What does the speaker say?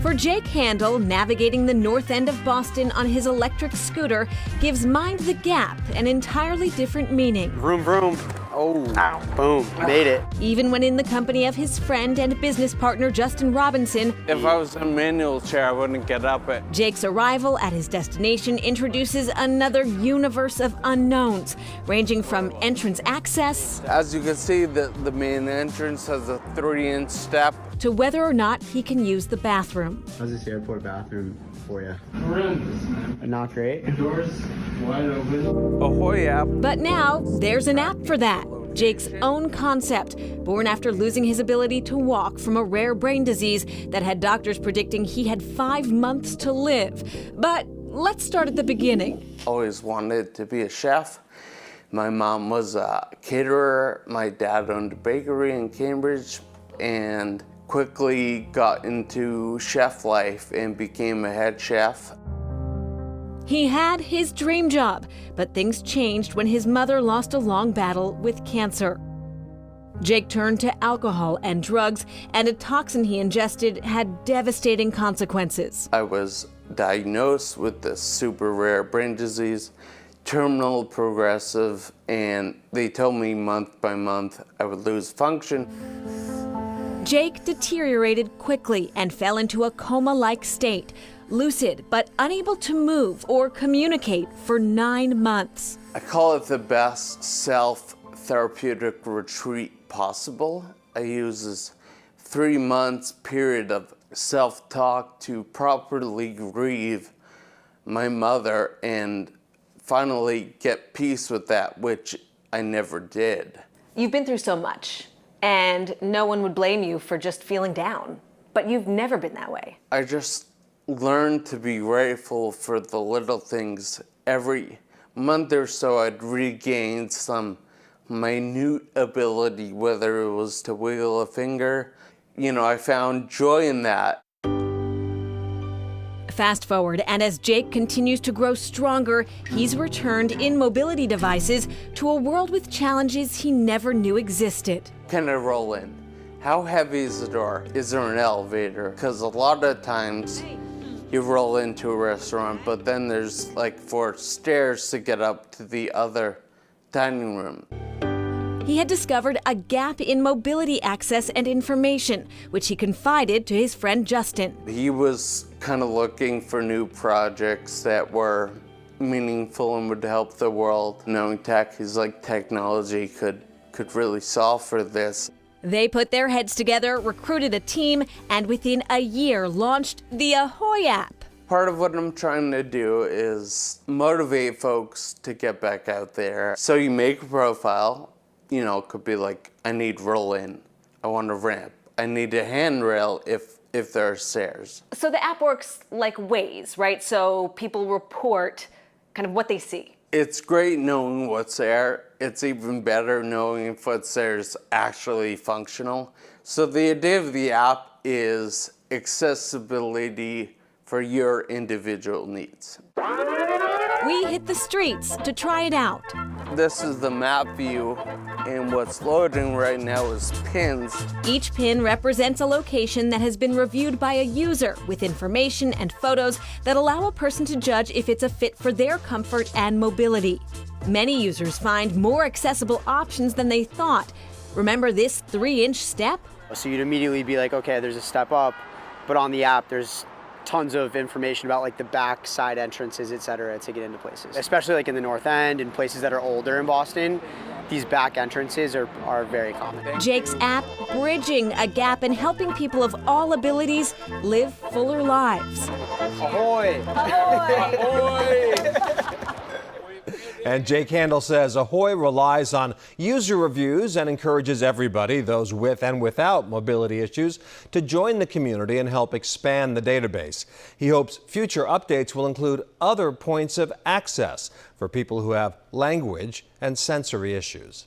For Jake Handel, navigating the north end of Boston on his electric scooter gives Mind the Gap an entirely different meaning. Vroom, vroom. Oh, ow, boom, made it. Even when in the company of his friend and business partner, Justin Robinson. If I was in a manual chair, I wouldn't get up it. Jake's arrival at his destination introduces another universe of unknowns, ranging from entrance access. As you can see, the main entrance has a 3-inch step. To whether or not he can use the bathroom. How's this airport bathroom for you? Not great. Doors wide open. Ahoy app. But now, there's an app for that. Jake's own concept, born after losing his ability to walk from a rare brain disease that had doctors predicting he had 5 months to live. But let's start at the beginning. Always wanted to be a chef. My mom was a caterer. My dad owned a bakery in Cambridge and quickly got into chef life and became a head chef. He had his dream job, but things changed when his mother lost a long battle with cancer. Jake turned to alcohol and drugs, and a toxin he ingested had devastating consequences. I was diagnosed with this super rare brain disease, terminal progressive, and they told me month by month I would lose function. Jake deteriorated quickly and fell into a coma-like state, lucid but unable to move or communicate for 9 months. I call it the best self-therapeutic retreat possible. I use this 3 months period of self-talk to properly grieve my mother and finally get peace with that, which I never did. You've been through so much, and no one would blame you for just feeling down, but you've never been that way. I just learned to be grateful for the little things. Every month or so, I'd regain some minute ability, whether it was to wiggle a finger. You know, I found joy in that. Fast forward, and as Jake continues to grow stronger, he's returned in mobility devices to a world with challenges he never knew existed. Can I roll in? How heavy is the door? Is there an elevator? Because a lot of times you roll into a restaurant, but then there's like 4 stairs to get up to the other dining room. He had discovered a gap in mobility access and information, which he confided to his friend Justin. He was kind of looking for new projects that were meaningful and would help the world. Knowing tech, he's like, technology could really solve for this. They put their heads together, recruited a team, and within a year launched the Ahoy app. Part of what I'm trying to do is motivate folks to get back out there. So you make a profile. You know, it could be like, I need roll-in, I want a ramp, I need a handrail if there are stairs. So the app works like Waze, right? So people report kind of what they see. It's great knowing what's there. It's even better knowing if what's there is actually functional. So the idea of the app is accessibility for your individual needs. We hit the streets to try it out. This is the map view, and what's loading right now is pins. Each pin represents a location that has been reviewed by a user with information and photos that allow a person to judge if it's a fit for their comfort and mobility. Many users find more accessible options than they thought. Remember this 3-inch step? So you'd immediately be like, okay, there's a step up, but on the app, there's tons of information about like the back side entrances, etc., to get into places. Especially like in the North End and places that are older in Boston, these back entrances are very common. Jake's app bridging a gap and helping people of all abilities live fuller lives. Ahoy! Ahoy! And Jake Handel says Ahoy relies on user reviews and encourages everybody, those with and without mobility issues, to join the community and help expand the database. He hopes future updates will include other points of access for people who have language and sensory issues.